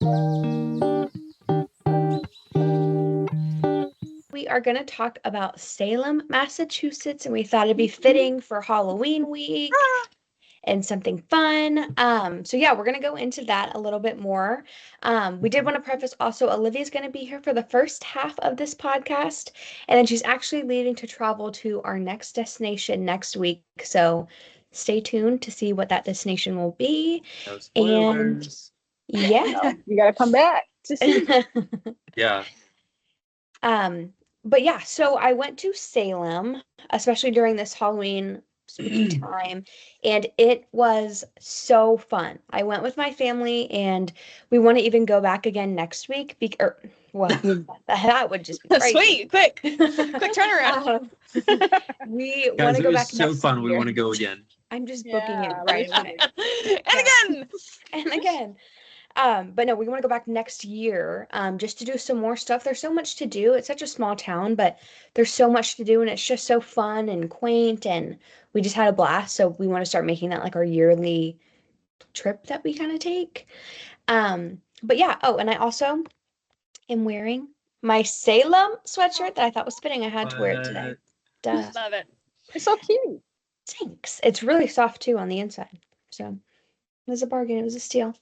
We are going to talk about Salem, Massachusetts, and we thought it'd be fitting for Halloween week and something fun. So yeah, we're gonna go into that a little bit more. We did want to preface also, Olivia's gonna be here for the first half of this podcast, and then she's actually leaving to travel to our next destination next week. So stay tuned to see what that destination will be. No And spoilers. yeah. You gotta come back to see. Yeah. But yeah, so I went to Salem, especially during this Halloween spooky time, and it was so fun. I went with my family, and we want to even go back again next week. Well, that would just be crazy. Sweet, quick turnaround. We Guys, want to it go was back so next fun. We year. want to go again. I'm just booking it Yeah, right literally. away. And again. And again. But no, we want to go back next year, just to do some more stuff. There's so much to do. It's such a small town, but there's so much to do, and it's just so fun and quaint, and we just had a blast. So we want to start making that like our yearly trip that we kind of take. But yeah, oh, and I also am wearing my Salem sweatshirt that I thought was fitting. I had to wear it today. Duh. Love it. It's so cute. Thanks. It's really soft too on the inside. So it was a bargain. It was a steal.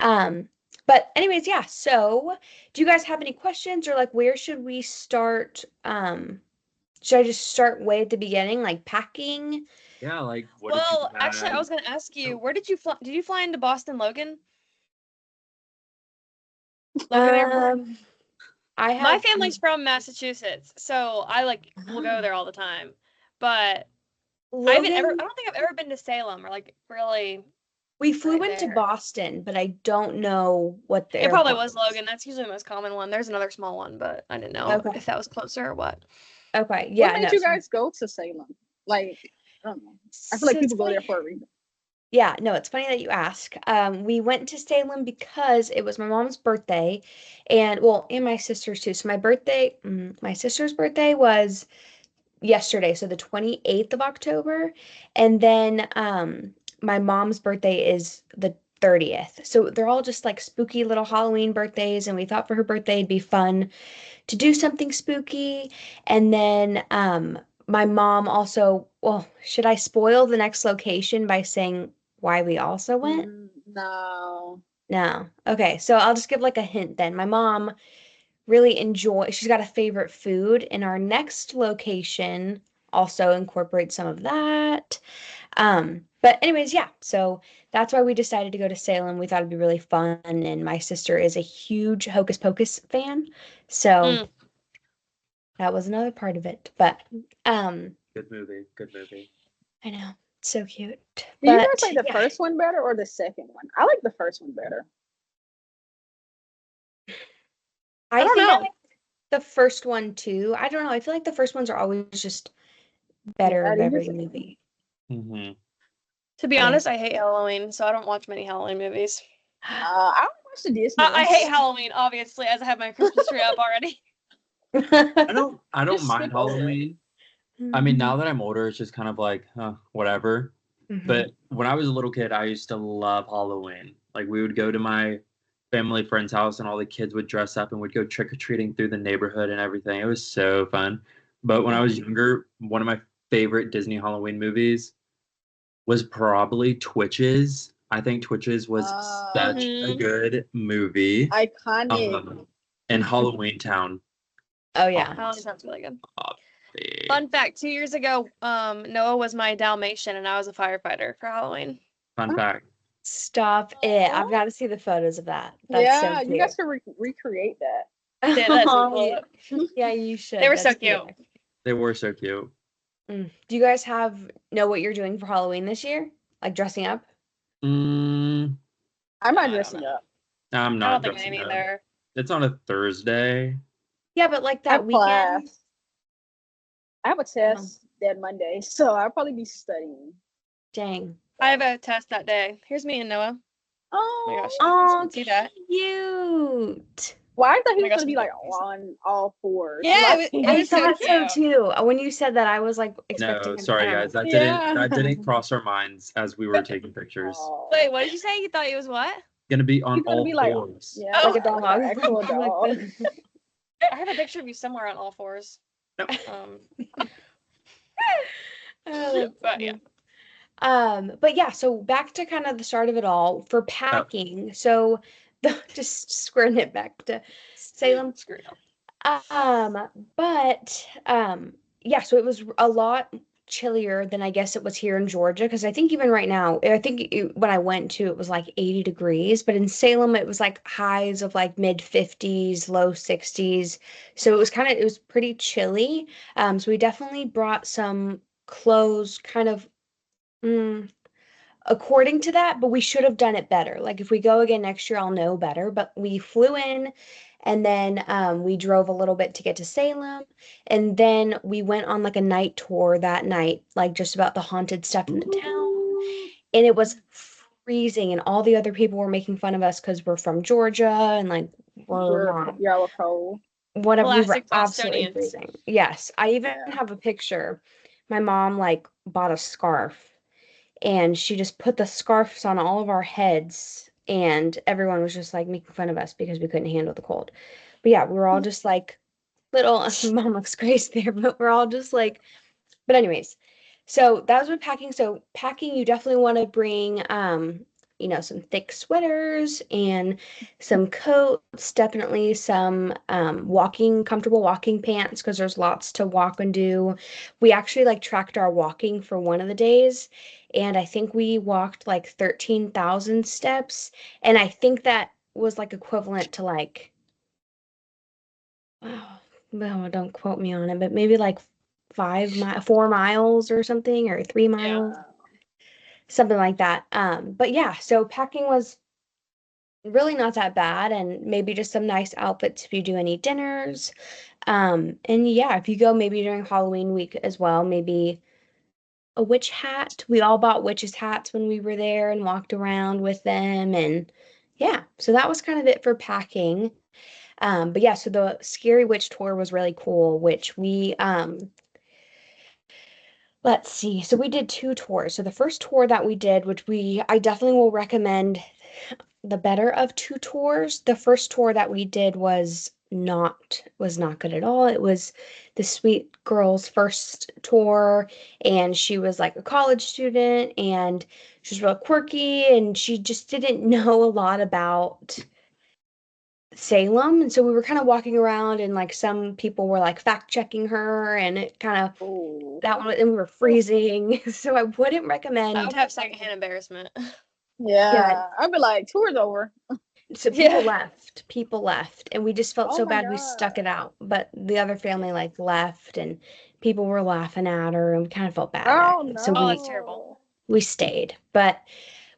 But anyways, yeah. So do you guys have any questions, or like where should we start? Should I just start way at the beginning, like packing? Yeah, like what did you Well, actually, I was gonna ask you, where did you fly? Did you fly into Boston, Logan? Logan Airport. I have My family's from Massachusetts, so I will go there all the time. But I don't think I've ever been to Salem or like really. We flew right into there. Boston, but I don't know what the It probably airport was Logan. That's usually the most common one. There's another small one, but I didn't know Okay. if that was closer or what. Okay, yeah. What made you guys go to Salem? Like, I don't know. I feel like people go there for a reason. Yeah, no, it's funny that you ask. We went to Salem because it was my mom's birthday, and my sister's too. So my sister's birthday was yesterday, so the 28th of October, and then my mom's birthday is the 30th. So they're all just like spooky little Halloween birthdays, and we thought for her birthday it'd be fun to do something spooky. And then my mom also, should I spoil the next location by saying why we also went? No. No. Okay, so I'll just give like a hint then. My mom really she's got a favorite food, and our next location also incorporates some of that. But anyways, yeah, so that's why we decided to go to Salem. We thought it'd be really fun, and my sister is a huge Hocus Pocus fan, so that was another part of it. But Good movie. Good movie. I know, so cute. Do you guys But, like the yeah. first one better or the second one? I like the first one better. I don't think know. I like the first one too. I don't know. I feel like the first ones are always just better Yeah, of they every just- movie. Mm-hmm. To be Yeah. honest, I hate Halloween, so I don't watch many Halloween movies. I don't watch the Disney. I ones. hate Halloween, obviously, as I have my Christmas tree up already. I don't Just mind skip over it. Halloween. I mean, now that I'm older, it's just kind of like, whatever. Mhm. But when I was a little kid, I used to love Halloween. Like we would go to my family friend's house, and all the kids would dress up and would go trick or treating through the neighborhood and everything. It was so fun. But when I was younger, one of my favorite Disney Halloween movies was probably Twitches. I think Twitches was such a Mhm. good movie. Iconic. And Halloween Town. Oh yeah. Halloween sounds really good. Obviously. Fun fact, 2 years ago, Noah was my Dalmatian and I was a firefighter for Halloween. Fun fact. Stop it. I've got to see the photos of that. That's Yeah, so you cute. guys can recreate that. Yeah, that's Oh, cool. yeah, you should. They were so That's cute. They were so cute. Do you guys know what you're doing for Halloween this year? Like dressing up? Mm, I'm not I don't dressing know. up. I'm I not don't think I dressing am up. either. It's on a Thursday. Yeah, but like I that have weekend. class. I have a test that Monday, so I'll probably be studying. Dang. I have a test that day. Here's me and Noah. Oh my gosh. Oh, See that? cute. Well, I thought he my was gosh, gonna be like on all fours. Yeah, Like- it I was so thought so cute. too. When you said that, I was like expecting No, him. sorry I don't guys. know. That Yeah. didn't cross our minds as we were taking pictures. Oh. Wait, what did you say? You thought he was what? gonna be on He's gonna all be like, fours. yeah, Oh, like a dog. like an actual Like dog. I have a picture of you somewhere on all fours. No. That's But yeah. funny. But yeah, so back to kind of the start of it all for packing. So just squaring it back to Salem. Screw it. But yeah, so it was a lot chillier than I guess it was here in Georgia because I think even right now, I think when I went to it was like 80 degrees, but in Salem it was like highs of like mid 50s, low 60s. So it was pretty chilly. So we definitely brought some clothes kind of mm, according to that, but we should have done it better. Like if we go again next year, I'll know better. But we flew in and then we drove a little bit to get to Salem. And then we went on like a night tour that night, like just about the haunted stuff in the town. And it was freezing, and all the other people were making fun of us because we're from Georgia and like we're not Y'all were cold. whatever. We were Classic absolutely Bostonians. freezing. Yes, I even Yeah. have a picture. My mom like bought a scarf and she just put the scarves on all of our heads and everyone was just like making fun of us because we couldn't handle the cold. But yeah, we were all just like little mom looks crazy there, but we're all just like but anyways, so that was with packing. So packing, you definitely want to bring, some thick sweaters and some coats, definitely some comfortable walking pants because there's lots to walk and do. We actually like tracked our walking for one of the days, and I think we walked like 13,000 steps, and I think that was like equivalent to like, oh, well, don't quote me on it, but maybe like 4 miles or something, or 3 miles, Wow. something like that. But yeah, so packing was really not that bad, and maybe just some nice outfits if you do any dinners. And yeah, if you go maybe during Halloween week as well, maybe a witch hat. We all bought witches hats when we were there and walked around with them, and yeah, so that was kind of it for packing. But yeah, so the Scary Witch tour was really cool, which we let's see. So we did two tours. So the first tour that we did, I definitely will recommend the better of two tours. The first tour that we did was not good at all. It was the sweet girl's first tour, and she was like a college student, and she was real quirky, and she just didn't know a lot about Salem. And so we were kind of walking around, and like some people were like fact checking her, and it kind of Ooh. that one, and we were freezing. So I wouldn't I recommend. would have secondhand embarrassment. Yeah. Yeah. I'd be like, tour's over. So Yeah. people left, and we just felt Oh so my bad we stuck God. it out. But the other family like left, and people were laughing at her, and we kind of felt bad about Oh it. So Oh, we that's terrible. no. we stayed. But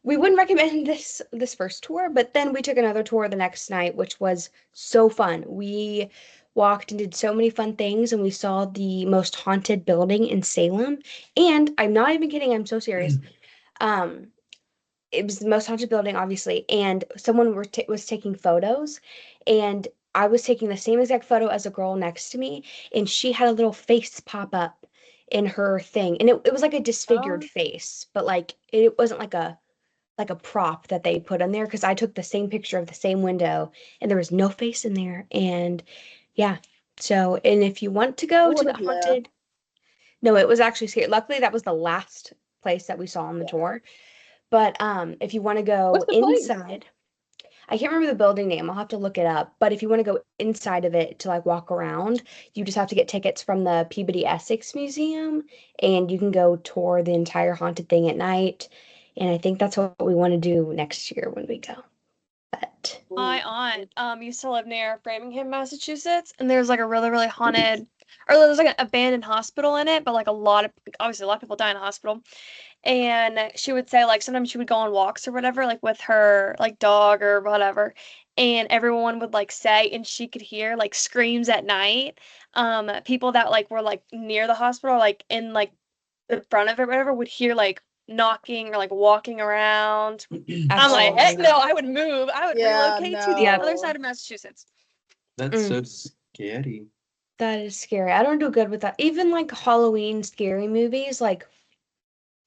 we wouldn't recommend this first tour, but then we took another tour the next night, which was so fun. We walked and did so many fun things, and we saw the most haunted building in Salem. And I'm not even kidding, I'm so serious. Um, it was the most haunted building, obviously, and someone was taking photos, and I was taking the same exact photo as a girl next to me, and she had a little face pop up in her thing, and it was like a disfigured Oh, face, but like it wasn't like a prop that they put in there because I took the same picture of the same window and there was no face in there. And yeah, so, and if you want to I go to would the have left. haunted, no, it was actually scary. Luckily, that was the last place that we saw on the Yeah. tour. But if you want to What's go the place? inside, I can't remember the building name. I'll have to look it up. But if you want to go inside of it to like walk around, you just have to get tickets from the Peabody Essex Museum, and you can go tour the entire haunted thing at night. And I think that's what we want to do next year when we go. But My Ooh. aunt used to live near Framingham, Massachusetts, and there's like a really, really haunted, or there's like an abandoned hospital in it, but like obviously a lot of people die in a hospital. And she would say like sometimes she would go on walks or whatever, like with her like dog or whatever, and everyone would like say, and she could hear like screams at night. People that like were like near the hospital, like in like the front of it, whatever, would hear like knocking or like walking around. I'm like, heck absolutely. no, I would move. I would Yeah, relocate to the Yep. other no. side of Massachusetts. That's Mm, so scary. that is scary. I don't do good with that. Even like Halloween scary movies, like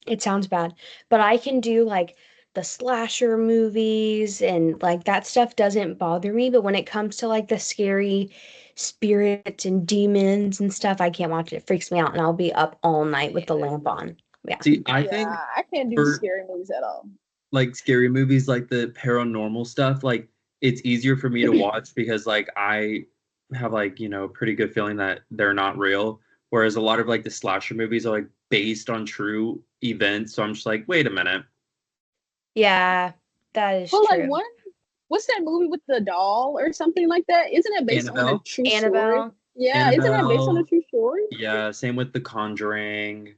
it sounds bad, but I can do like the slasher movies and like that stuff doesn't bother me, but when it comes to like the scary spirits and demons and stuff, I can't watch it. It freaks me out and I'll be up all night with the lamp on. Yeah. See, I Yeah, think I can't do for scary movies at all. like scary movies, like the paranormal stuff, like it's easier for me to watch because like I have like, you know, a pretty good feeling that they're not real. Whereas a lot of like the slasher movies are like based on true events. So I'm just like, wait a minute. Yeah, that is Well, like true. what's that movie with the doll or something like that? Isn't it based on a Annabelle. true story? Annabelle. Yeah, isn't that based on a Annabelle. true story? Yeah, same with The Conjuring,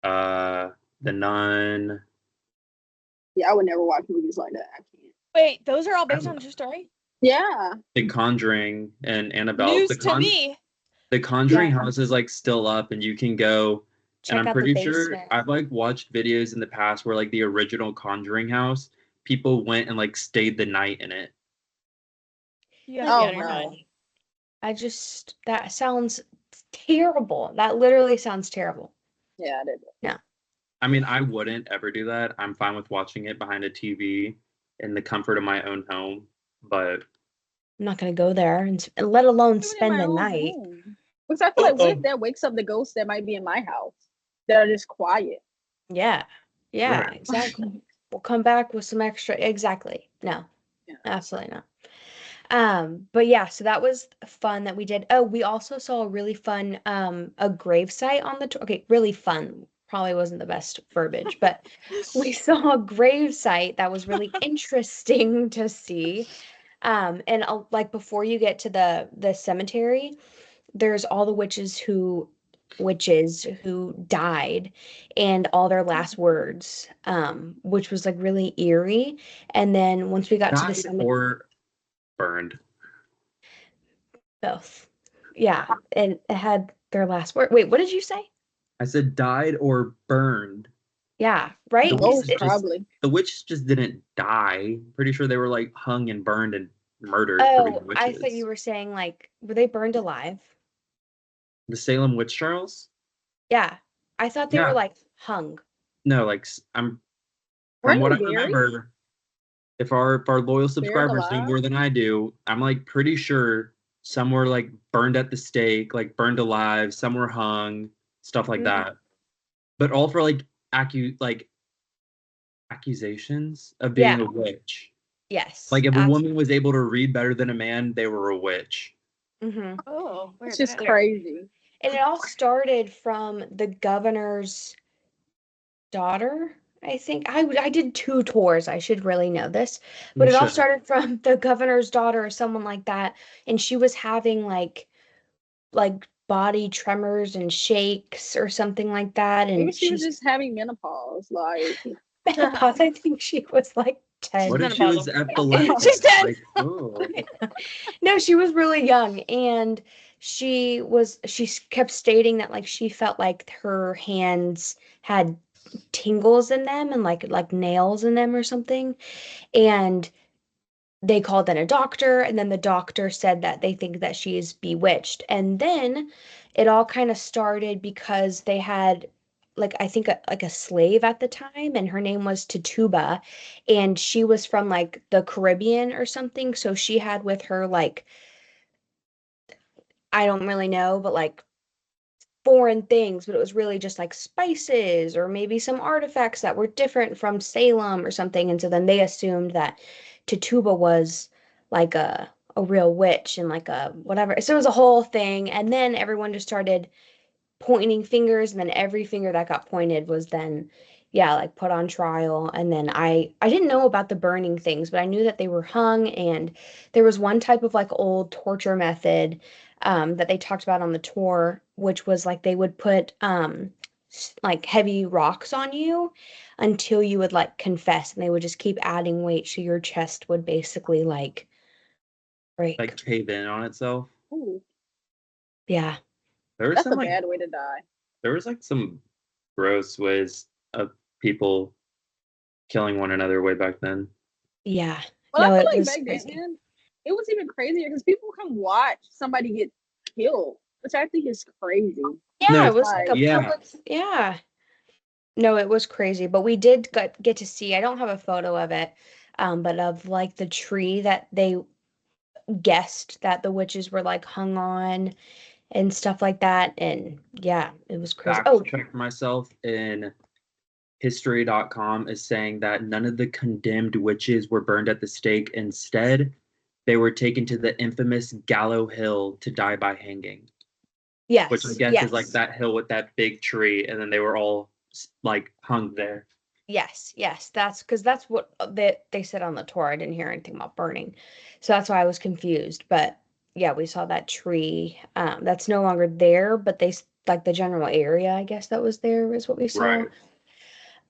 uh, The Nun. Yeah, I would never watch movies like that. I can't. Wait, those are all I based don't on a know. true story? Yeah. The Conjuring and Annabelle. News to me. The Conjuring Yeah. house is like still up and you can go, and Check I'm out the pretty sure basement. I've like watched videos in the past where like the original Conjuring house, people went and like stayed the night in it. You Like, gotta be Oh out of your no. mind. that sounds terrible. That literally sounds terrible. Yeah, I did. I mean, I wouldn't ever do that. I'm fine with watching it behind a TV in the comfort of my own home, but I'm not gonna go there and let alone Even in spend my the own night. home. Because I feel like what if that wakes up the ghosts that might be in my house that are just quiet? Yeah. Yeah, Right. exactly. We'll come back with some extra. Exactly. No, Yeah. absolutely not. But yeah, so that was fun that we did. Oh, we also saw a really fun a grave site on the tour. Okay, really fun. Probably wasn't the best verbiage, but we saw a grave site that was really interesting to see. And like before you get to the cemetery, there's all the witches who died and all their last words, which was like really eerie. And then once we got to the Died cemetery, or burned. both. Yeah, and it had their last word. Wait, what did you say? I said died or burned. Yeah, The right? Both witches just probably. the witches just didn't die. Pretty sure they were like hung and burned and murdered for being Oh, I thought you witches. were saying like, were they burned alive? The Salem witch trials? Yeah, I thought they were Yeah. like hung. No, like I'm from Weren't what they I buried? remember, if our loyal Buried subscribers know alive? more than I do, I'm like pretty sure some were like burned at the stake, like burned alive, some were hung, stuff like Mhm. that. But all for like accusations of being Yeah, a witch. yes. Like if a woman was able to read better than a man, they were a witch. Mm-hmm. Oh, It's weird. just crazy. And it all started from the governor's daughter, I think. I did 2 tours. I should really know this. But You it all should. started from the governor's daughter or someone like that, and she was having like body tremors and shakes or something like that, Maybe and she was she's just having menopause. Like, menopause. I think she was like What 10. if she was Menopausal. epileptic? She's dead. Like, oh. No, she was really young, and she kept stating that like she felt like her hands had tingles in them and like nails in them or something. And they called in a doctor, and then the doctor said that they think that she is bewitched. And then it all kind of started because they had like I think like a slave at the time, and her name was Tituba, and she was from like the Caribbean or something. So she had with her like I don't really know, but like foreign things, but it was really just like spices or maybe some artifacts that were different from Salem or something. And so then they assumed that Tituba was like a real witch and like a whatever. So it was a whole thing. And then everyone just started pointing fingers, and then every finger that got pointed was then yeah, like put on trial. And then I didn't know about the burning things, but I knew that they were hung, and there was one type of like old torture method that they talked about on the tour, which was like they would put like heavy rocks on you until you would like confess, and they would just keep adding weight so your chest would basically like break. Like cave in on itself. ooh, Yeah. There was that's some a like bad way to die. there was like some gross ways of people killing one another way back then. Yeah. Well, No, I feel it like was back crazy. then, it was even crazier because people come watch somebody get killed, which I think is crazy. Yeah, No, it was like Like, a yeah. public, yeah. No, it was crazy, but we did get to see, I don't have a photo of it, but of like the tree that they guessed that the witches were like hung on and stuff like that. And yeah, it was crazy. Fact Oh, check myself in history.com is saying that none of the condemned witches were burned at the stake. Instead, they were taken to the infamous Gallow Hill to die by hanging, which I yes, guess is like yes. that hill with that big tree, and then they were all like hung there. Yes, yes, that's because that's what they said on the tour. I didn't hear anything about burning, so that's why I was confused. But yeah, we saw that tree. That's no longer there, but like the general area, I guess that was there is what we saw. Right.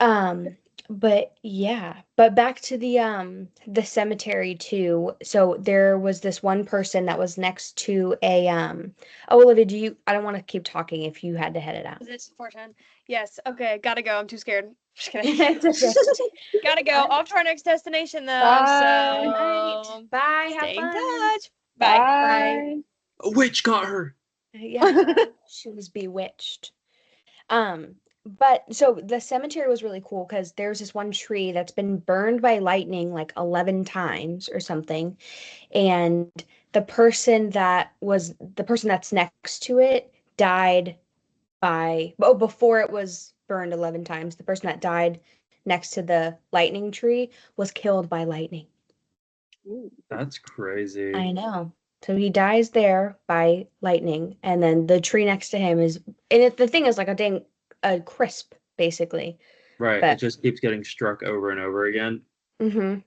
Um, but yeah, but back to the cemetery too. So there was this one person that was next to a oh, Olivia, I don't want to keep talking if you had to head it out. Is it 4:10? Yes. Okay. Gotta go. I'm too scared. Just kidding. It's okay. Gotta go. Off to our next destination though. Bye. Good night. So Bye. Have stay in fun. touch. Bye. Bye. A witch got her. Yeah, she was bewitched. Um, but so the cemetery was really cool because there's this one tree that's been burned by lightning like 11 times or something. And the person that's next to it died before it was burned 11 times, the person that died next to the lightning tree was killed by lightning. Ooh. That's crazy. I know. So he dies there by lightning, and then the tree next to him the thing is like a crisp, basically. Right. It But just keeps getting struck over and over again. mm-hmm.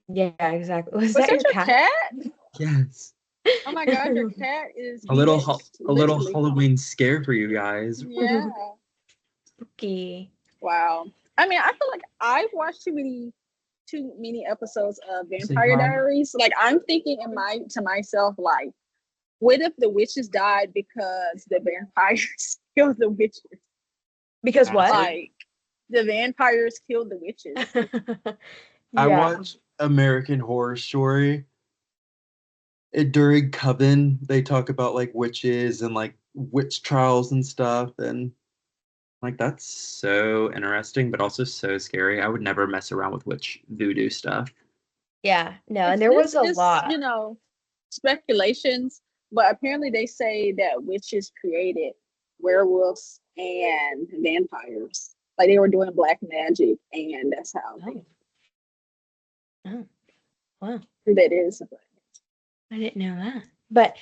Yeah, exactly. Was Was that that your your cat? cat? Yes. Oh my God, your cat is A little bewitched, a little literally. Halloween scare for you guys. Yeah. Spooky. Wow. I mean, I feel like I've watched too many episodes of Vampire Diaries. Like I'm thinking to myself, like, what if the witches died because the vampires killed the witches? Because what? Like the vampires killed the witches. I Yeah. watched American Horror Story. During Coven, they talk about like witches and like witch trials and stuff, and like that's so interesting, but also so scary. I would never mess around with witch voodoo stuff. Yeah. No, and It's there was this a is, lot. speculations, but apparently they say that witches created werewolves and vampires. Like they were doing black magic, and that's how Oh. Oh. Wow. that is. I didn't know that. But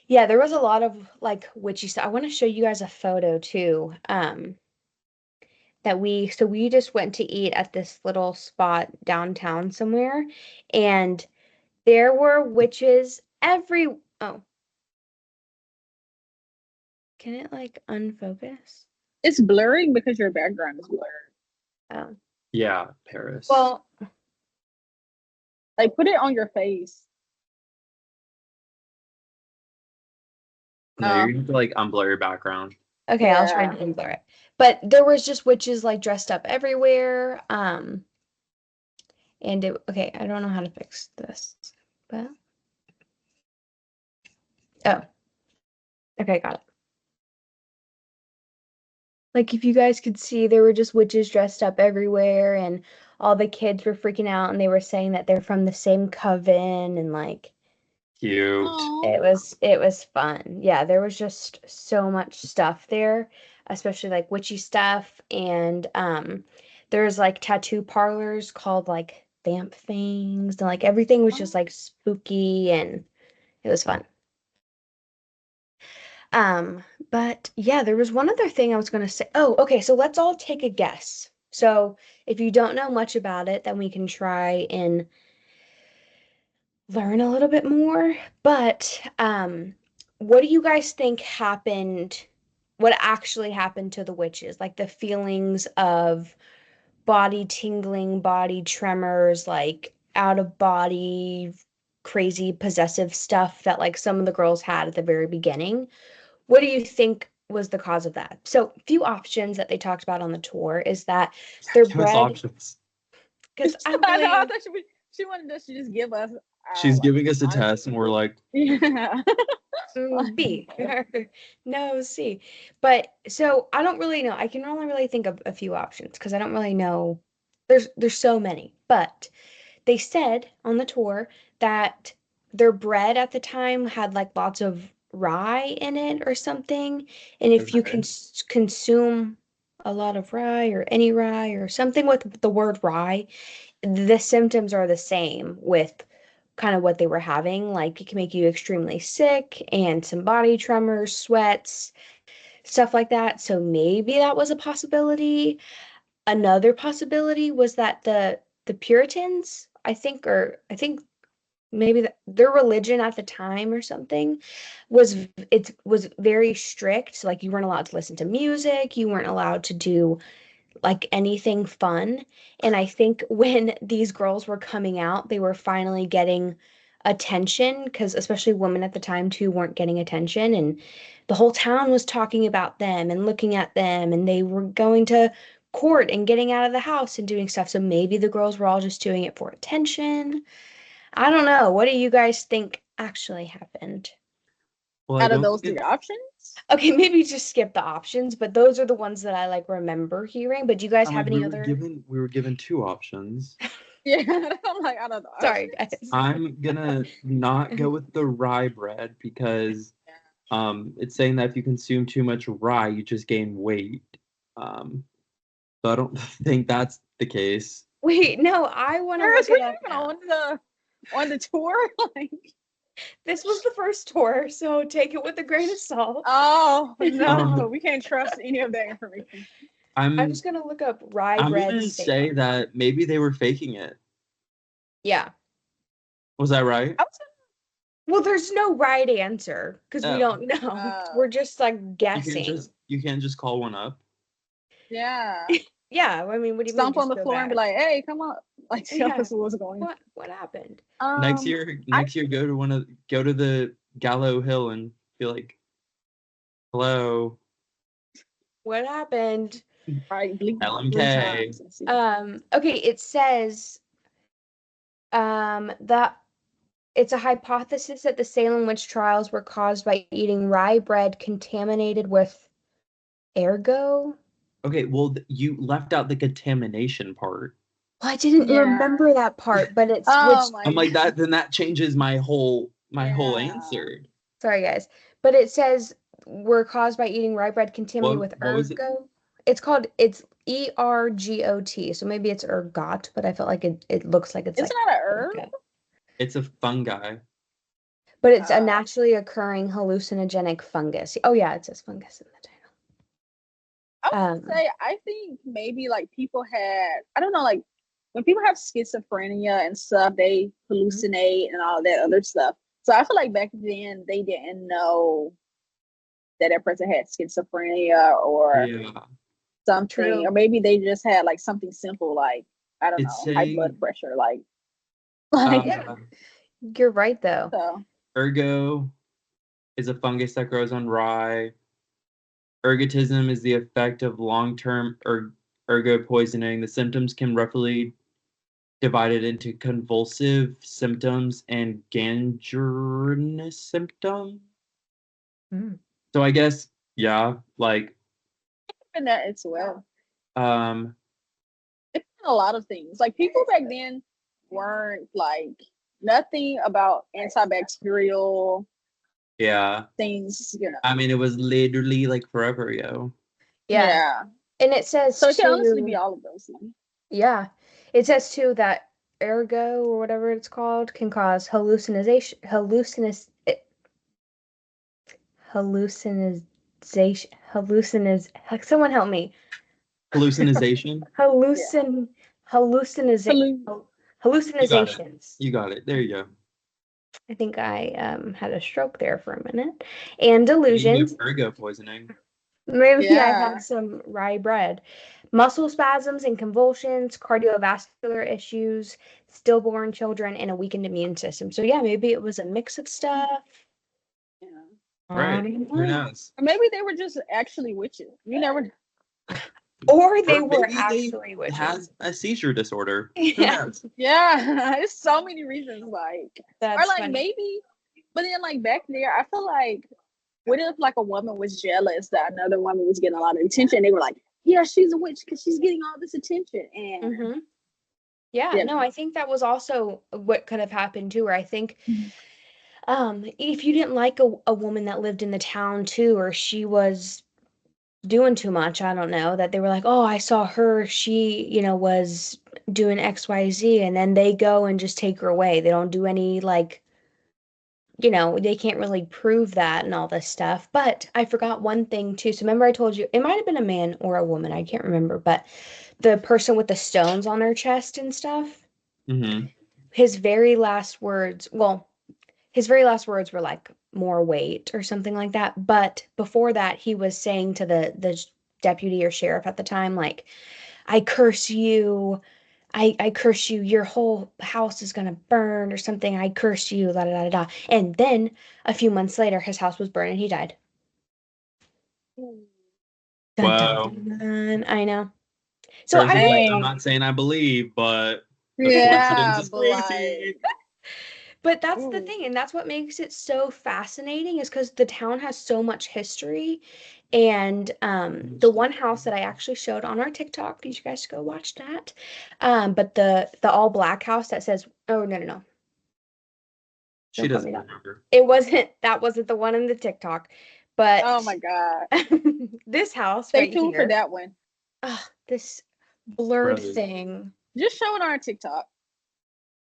yeah, there was a lot of like witchy stuff. I want to show you guys a photo too. We just went to eat at this little spot downtown somewhere, and there were witches every oh, can it like unfocus? It's blurring because your background is blurred. Oh. Yeah, Paris. Well, Like put it on your face. No, you need to like unblur your background. okay, I'll try Yeah. and unblur it. But there was just witches like dressed up everywhere. And okay, I don't know how to fix this, but oh, okay, got it. Like if you guys could see, there were just witches dressed up everywhere, and all the kids were freaking out, and they were saying that they're from the same coven, and like Cute. it was fun. Yeah, there was just so much stuff there, especially like witchy stuff, and there's like tattoo parlors called like Vamp Things, and like everything was just like spooky, and it was fun. But yeah, there was one other thing I was going to say. Oh, okay, so let's all take a guess. So if you don't know much about it, then we can try and learn a little bit more. But what do you guys think happened? What actually happened to the witches? Like the feelings of body tingling, body tremors, like out of body, crazy possessive stuff that like some of the girls had at the very beginning. What do you think was the cause of that? So, few options that they talked about on the tour is that they're Give us bred options. because I I know. I believe thought she wanted us to just give us. She's like, giving us a honest- test, and we're like, Yeah. B. No, C. But so I don't really know. I can only really think of a few options because I don't really know. There's so many. But they said on the tour that their bread at the time had like lots of rye in it or something. And if you Okay. consume a lot of rye or any rye or something with the word rye, the symptoms are the same with kind of what they were having. Like it can make you extremely sick and some body tremors, sweats, stuff like that. So maybe that was a possibility. Another possibility was that the Puritans, I think maybe their religion at the time or something it was very strict. So, like you weren't allowed to listen to music, you weren't allowed to do like anything fun. And I think when these girls were coming out, they were finally getting attention because especially women at the time too weren't getting attention and the whole town was talking about them and looking at them and they were going to court and getting out of the house and doing stuff. So maybe the girls were all just doing it for attention. I don't know. What do you guys think actually happened? Well, I Out of don't those think three it's. options. Okay, maybe just skip the options, but those are the ones that I like remember hearing. But do you guys I'm have like any other? we were given two options. Yeah, I'm like out of the Sorry, options. guys. I'm gonna not go with the rye bread because it's saying that if you consume too much rye, you just gain weight. Um, so I don't think that's the case. Wait, no, I want to Paris, look were it you up even now. on the tour? Like, This was the first tour, so take it with a grain of salt. oh no, Um, we can't trust any of that information. I'm I'm just gonna look up rye I'm bread gonna say Salem. that maybe they were faking it. Yeah. Was that right? I was Well, there's no right answer because we Oh, don't know. uh, We're just like guessing. you can't just call one up. yeah, Yeah, I mean, what do you mean? stomp on Just the go floor and be back. like, "Hey, come up!" Like, tell Yeah. us what's going What happened? Next on. year, I go to the Gallo Hill and be like, "Hello, What happened? right bleep three LMK." times and see. Okay, it says that it's a hypothesis that the Salem witch trials were caused by eating rye bread contaminated with ergo. Okay, well, you left out the contamination part. Well, I didn't Yeah. remember that part, but it's which Oh my I'm like god. that. Then that changes my whole Yeah. answer. sorry guys, but it says were caused by eating rye bread contaminated with What was it? ergo. It's ERGOT, so maybe it's ergot, but I felt like it looks like it's It's like not a herb. ergo. It's a fungi. But it's a Uh, naturally occurring hallucinogenic fungus. Oh yeah, it says fungus in the I title. would say I think maybe like people had I don't know like when people have schizophrenia and stuff they Mhm. hallucinate and all that other stuff. So I feel like back then they didn't know that that person had schizophrenia or Yeah. something, True. or maybe they just had like something simple like I don't It's know high blood saying pressure like Yeah, you're right though. so ergo is a fungus that grows on rye. Ergotism is the effect of long-term ergo poisoning. The symptoms can roughly divided into convulsive symptoms and gangrenous symptoms. Mm. So I guess yeah, like and that as well. um It's a lot of things. Like people back then weren't like nothing about antibacterial yeah. things, I mean it was literally like forever ago. Yeah. Yeah. And it says So it can honestly be too, all of those things. yeah, it says too that ergo or whatever it's called can cause hallucination, someone help me. Hallucinization. Yeah. Hallucin, halluciniza, Hallu- You got it. hallucinations. You got it. There you go. I think I had a stroke there for a minute. And Maybe you have delusions. ergo poisoning. Maybe I Yeah. had some rye bread. Muscle spasms and convulsions, cardiovascular issues, stillborn children, and a weakened immune system. So yeah, maybe it was a mix of stuff. Yeah. I Right. don't Who know. knows? Or maybe they were just actually witches. You never Or they Or were maybe they actually witches. had a seizure disorder. Who Yeah, knows? yeah. There's so many reasons like or that's like funny. maybe But then, like back there, I feel like, what if like a woman was jealous that another woman was getting a lot of attention? They were like, "Yeah, she's a witch because she's getting all this attention." And Mm-hmm. Yeah, you no, know, I think that was also what could have happened too, where I think if you didn't like a woman that lived in the town too, or she was doing too much, I don't know, that they were like, oh, I saw her, she, was doing XYZ, and then they go and just take her away. They don't do any like, they can't really prove that and all this stuff. But I forgot one thing too. So remember I told you it might have been a man or a woman, I can't remember, but the person with the stones on their chest and stuff, Mm-hmm. his very last words, well, his very last words were like more weight or something like that. But before that, he was saying to the deputy or sheriff at the time, like, I curse you. I curse you. Your whole house is gonna burn or something. I curse you. Da da da da. And then a few months later, his house was burned and he died. Dun dun Wow. dun. I know. So I Personally, think I'm dang, not saying I believe, but the coincidence yeah, is but like, crazy. But that's the ooh, thing, and that's what makes it so fascinating is because the town has so much history. And the one house that I actually showed on our TikTok, you guys go watch that. But the all black house that says, oh no no no, She don't quote doesn't me that. remember. That wasn't the one in the TikTok, oh but my god, this house stay right tuned for here, that one. this blurred Bro. thing. Just show it on our TikTok.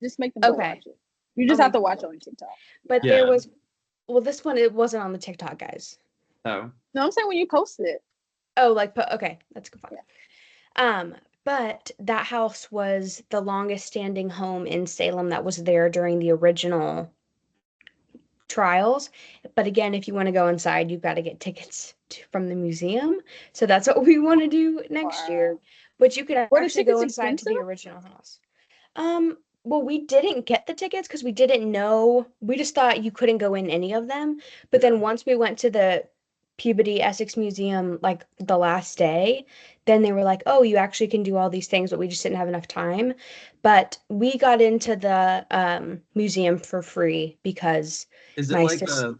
Just make them go Okay, watch it. You I'll just have make to them watch go. it on TikTok. But Yeah. there Yeah. was, well, this one it wasn't on the TikTok, guys. Oh. No, I'm saying when you post it. Oh, like okay, that's good fun. Yeah. But that house was the longest standing home in Salem that was there during the original trials. But again, if you want to go inside, you've got to get tickets from the museum. So that's what we want to do next year. Wow. But you could Were the actually go tickets inside to expensive? the original house. Well, we didn't get the tickets because we didn't know. We just thought you couldn't go in any of them. But Yeah. then once we went to the Peabody Essex Museum, like the last day, then they were like, oh, you actually can do all these things, but we just didn't have enough time. But we got into the museum for free because Is it my sister.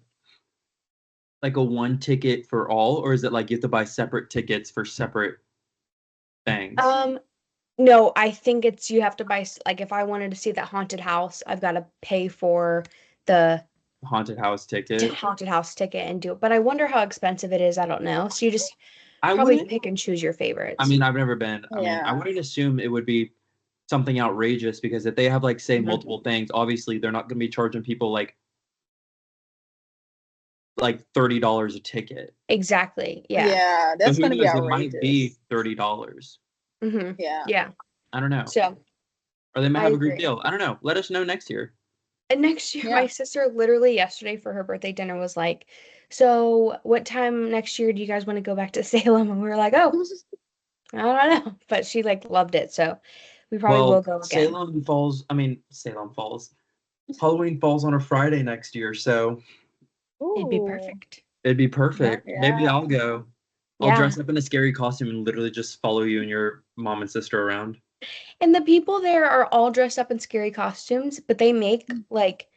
like a one ticket for all, or is it like you have to buy separate tickets for separate things? No, I think it's you have to buy like if I wanted to see that haunted house, I've got to pay for the Haunted house ticket. haunted house ticket and do it. But I wonder how expensive it is. I don't know. So you just I probably wouldn't. pick and choose your I favorites. mean, I've never been. I mean, I Yeah. wouldn't assume it would be something outrageous because if they have like say Mhm. multiple things, obviously they're not going to be charging people like $30 a ticket. Exactly. Yeah. Yeah, So that's who gonna be knows? It might be outrageous. $30. Yeah. Yeah. I don't know. So Or they might I have a great agree. deal. I don't know. Let us know next year. And next year, Yeah. my sister literally yesterday for her birthday dinner was like, "So what time next year do you guys want to go back to Salem?" And we were like, "Oh, I don't know." But she like loved it, so we probably will Well, go again. Salem Falls. Halloween falls on a Friday next year, so It'd be Ooh. perfect. it'd be Yeah. perfect. Maybe Yeah. I'll go. I'll Yeah. dress up in a scary costume and literally just follow you and your mom and sister around. And the people there are all dressed up in scary costumes, but they make like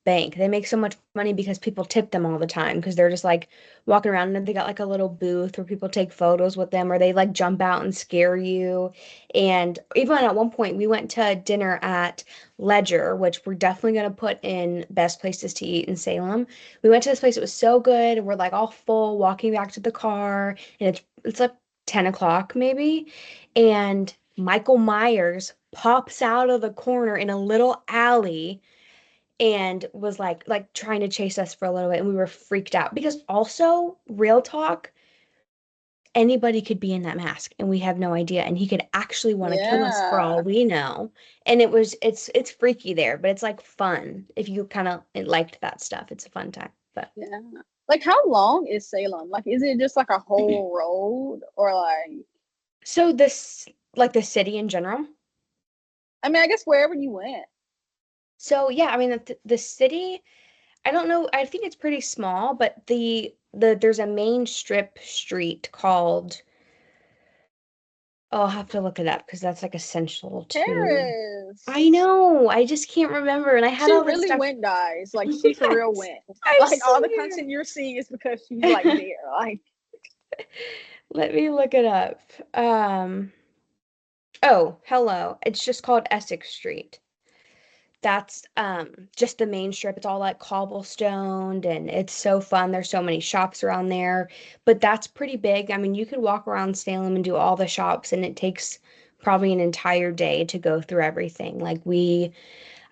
bank. They make so much money because people tip them all the time because they're just like walking around and they got like a little booth where people take photos with them or they like jump out and scare you. And even at one point we went to dinner at Ledger, which we're definitely going to put in best places to eat in Salem. We went to this place, it was so good, and we're like all full walking back to the car, and it's like 10 o'clock maybe. And Michael Myers pops out of the corner in a little alley and was like trying to chase us for a little bit, and we were freaked out because also real talk, anybody could be in that mask and we have no idea, and he could actually want to kill us for all Yeah. we know. And it's freaky there, but it's like fun if you kind of liked that stuff. It's a fun time. But Yeah. Like how long is Salem? Like is it just like a whole road or like so this like the city in general. I mean I guess wherever you went. So yeah, I mean the city, I don't know, I think it's pretty small, but there's a main strip street called Oh, I'll have to look it up because that's like essential to. I Paris. know. I just can't remember. And I had She all this really stuff. went, guys. Like she for real Yes, went. I Like all the swear. content you're seeing is because she's like there. Like Let me look it up. Oh, hello. It's just called Essex Street. That's just the main strip. It's all like cobblestoned and it's so fun. There's so many shops around there. But that's pretty big. I mean, you could walk around Salem and do all the shops and it takes probably an entire day to go through everything.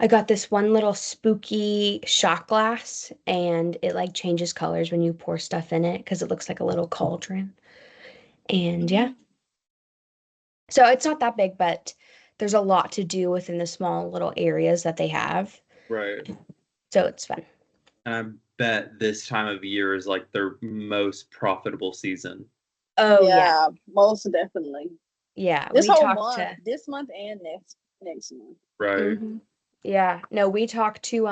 I got this one little spooky shot glass and it like changes colors when you pour stuff in it because it looks like a little cauldron. And yeah. So it's not that big, but there's a lot to do within the small little areas that they have. Right. So it's fun. And I bet this time of year is like their most profitable season. Oh yeah. yeah, most definitely. Yeah. This We whole talked month, to this month and next month. Right. Yeah. No, we talked to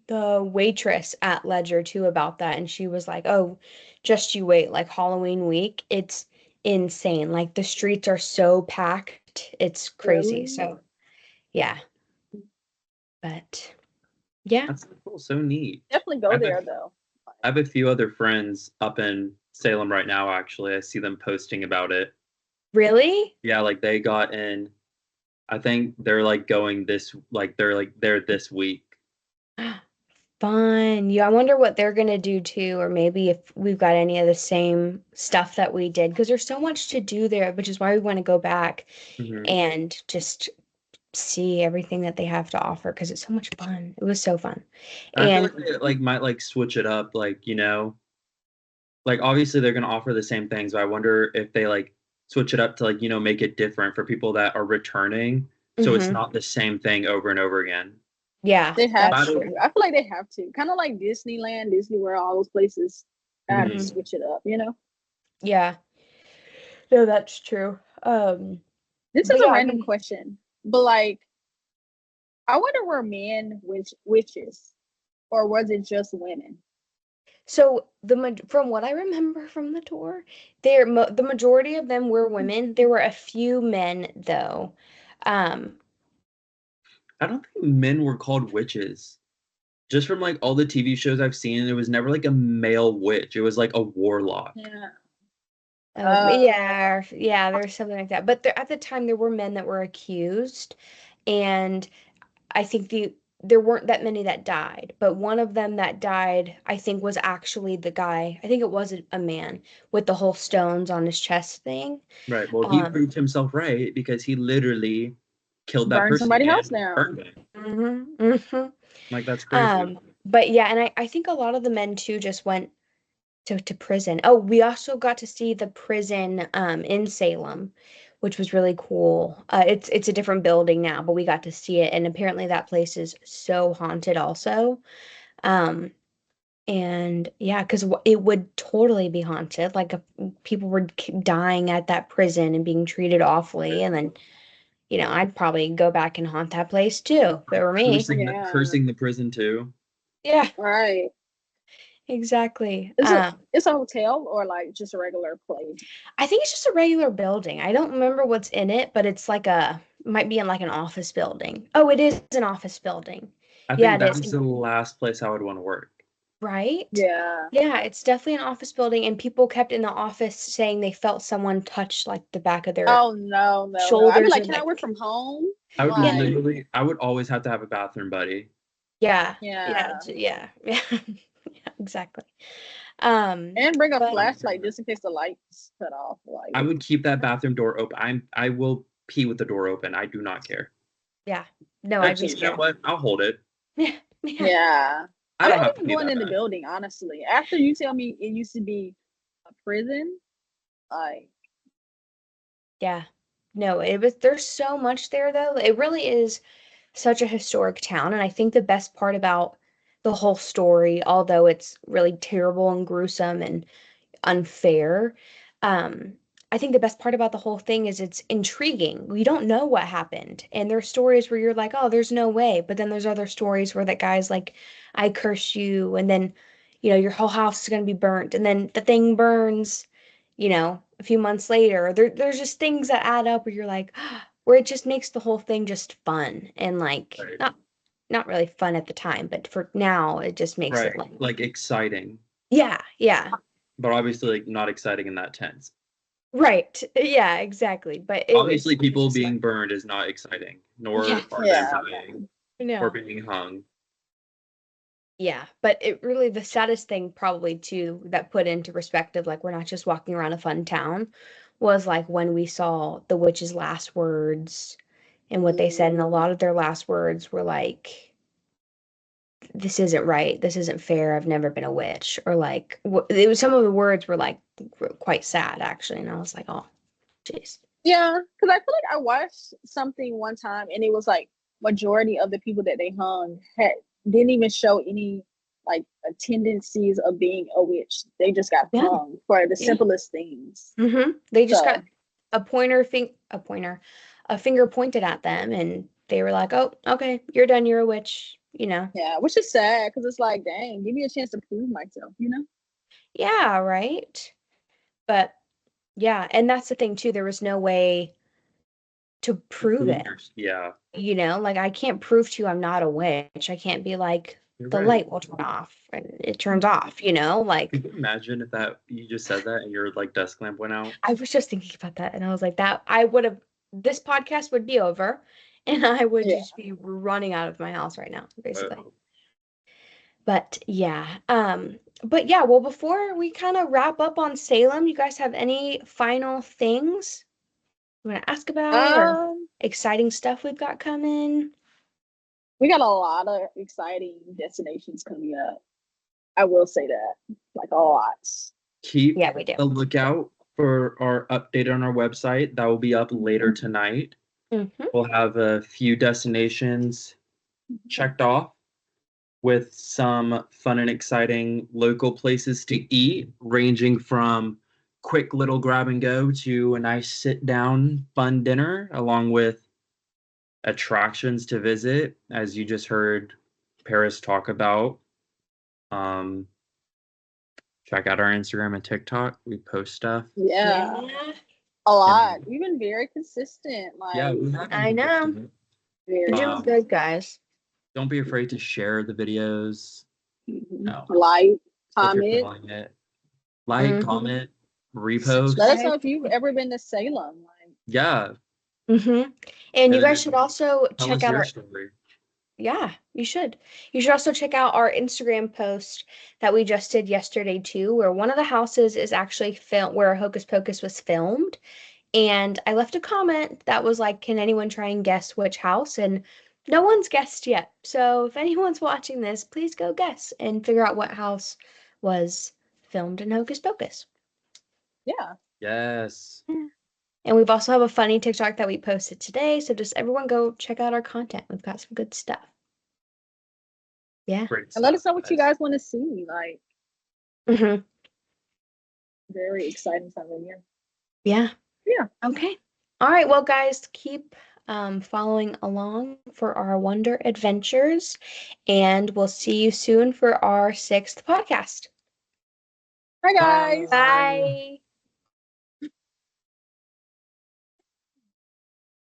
the waitress at Ledger too about that and she was like, "Oh, just you wait, like Halloween week, it's insane. Like the streets are so packed. It's crazy." Really? So, yeah. But yeah. That's so cool. So neat. Definitely I go have there a, though. I have a few other friends up in Salem right now, actually. I see them posting about it. Really? Yeah, like they got in, I think they're like going this, like they're like there this week. Fun. Yeah, I wonder what they're gonna do too, or maybe if we've got any of the same stuff that we did, because there's so much to do there, which is why we want to go back Mhm. and just see everything that they have to offer, because it's so much fun. It was so fun. And I feel And like they like might like switch it up, like, like obviously they're gonna offer the same things, but I wonder if they like switch it up to like, make it different for people that are returning. So it's hmm not the same thing over and over again. yeah, They have that's I to. true. I feel like they have to. Kind of like Disneyland, Disney World, all those places. They have to hmm switch it up, you know? Yeah, no, that's true. This But is a yeah, I random mean, question, but like, I wonder were men witches, or was it just women? so from what I remember from the tour, the majority of them were women. There were a few men though. Um, I don't think men were called witches. Just from like all the TV shows I've seen, it was never like a male witch. It was like a warlock. Yeah. Yeah, yeah, there's something like that. But at the time, there were men that were accused, and I think there weren't that many that died. But one of them that died, I think, was actually the guy. I think it was a man with the whole stones on his chest thing. Right. Well, he Um, proved himself right because he literally killed that Burn person somebody else and down. burned it. mhm, mhm. Like that's crazy. But yeah, and I think a lot of the men too just went to prison. Oh, we also got to see the prison in Salem, which was really cool. It's a different building now, but we got to see it, and apparently that place is so haunted also. Um, and yeah, because it would totally be haunted. Like if people were dying at that prison and being treated awfully, and then I'd probably go back and haunt that place too if it were me. Yeah. Cursing the prison too. Yeah, Right. exactly. It's a hotel or like just a regular place? I think it's just a regular building. I don't remember what's in it, but it's like might be in like an office building. Oh, it is an office building. I Yeah, think it that is. was the last place I would want to work. Right? Yeah. Yeah, it's definitely an office building, and people kept in the office saying they felt someone touch like the back of their Oh no, no, no. I'd be shoulders like, or can I like, work from home? yeah, Like, I would always have to have a bathroom buddy. yeah, yeah, yeah. yeah, yeah, yeah, exactly. Um, And bring a but flashlight just in case the lights cut off. Like, I would keep that bathroom door open. I will pee with the door open. I do not care. yeah, no, I'd be Actually, you know scared. what? I'll hold it. Yeah, yeah. yeah. I I'm don't not have to even pee going that in the bad. building, honestly. After you tell me it used to be a prison, like, Yeah. No, there's so much there though. It really is such a historic town. And I think the best part about the whole story, although it's really terrible and gruesome and unfair, um, I think the best part about the whole thing is it's intriguing. We don't know what happened. And there's stories where you're like, oh, there's no way. But then there's other stories where that guy's like, I curse you. And then, your whole house is going to be burnt. And then the thing burns, a few months later. There's just things that add up where you're like, where it just makes the whole thing just fun and like Right. not really fun at the time, but for now it just makes Right. it like Like exciting, yeah, yeah. but obviously like not exciting in that tense. Right. Yeah, exactly. But Obviously, people just being like, burned is not exciting, nor yeah, are they Yeah. dying or no. being hung. Yeah, but it really the saddest thing probably too that put into perspective, like we're not just walking around a fun town, was like when we saw the witch's last words and what they said, and a lot of their last words were like, "This isn't right. This isn't fair. I've never been a witch," or like it was some of the words were like quite sad actually, and I was like, "Oh, jeez." Yeah, because I feel like I watched something one time and it was like majority of the people that they hung didn't even show any like tendencies of being a witch. They just got Yeah. hung for the Yeah. simplest things. They just So got a finger pointed at them, and they were like, "Oh, okay, you're done. You're a witch." You know. yeah, which is sad because it's like, dang, give me a chance to prove myself, you know? Yeah, right. But yeah, and that's the thing too. There was no way to prove it. Yeah, You know, like I can't prove to you I'm not a witch. I can't be like you're the right. light will turn off and it turns off, you know? Like Could you imagine if that you just said that and your like desk lamp went out? I was just thinking about that and I was like that I would have this podcast would be over and I would Yeah. just be running out of my house right now, basically. Oh. But yeah, well before we kind of wrap up on Salem, you guys have any final things you want to ask about or Um, exciting stuff we've got coming? we got a lot of exciting destinations coming up. I will say that, like a lot. Keep Yeah, we do. a lookout for our update on our website. That will be up later tonight. Mm-hmm. We'll have a few destinations checked off with some fun and exciting local places to eat, ranging from quick little grab and go to a nice sit down fun dinner, along with attractions to visit, as you just heard Paris talk about. Um, check out our Instagram and TikTok. We post stuff. Yeah, Yeah, a lot. And We've been very consistent. yeah, Like we have been I know. consistent. You're very doing Um, good, guys. don't be afraid to share the videos. No, like, if you're comment. feeling it, like, Mhm. comment, repost. Let us know Subscribe. if you've ever been to Salem. Like, Yeah, And and you guys should then also tell check us out your our, story. yeah, you should. You should also check out our Instagram post that we just did yesterday too, where one of the houses is actually filmed, where Hocus Pocus was filmed. And I left a comment that was like, can anyone try and guess which house? And no one's guessed yet. So if anyone's watching this, please go guess and figure out what house was filmed in Hocus Pocus. yeah. Yes. Yeah. And we've also have a funny TikTok that we posted today. So just everyone go check out our content. We've got some good stuff. Yeah. Great And let stuff, us know what you guys want to see. Like, hmm very exciting time of year. Yeah. Yeah. Okay. All right. Well, guys, keep following along for our Wonder Adventures, and we'll see you soon for our 6th podcast. Hi, guys. Bye. Bye.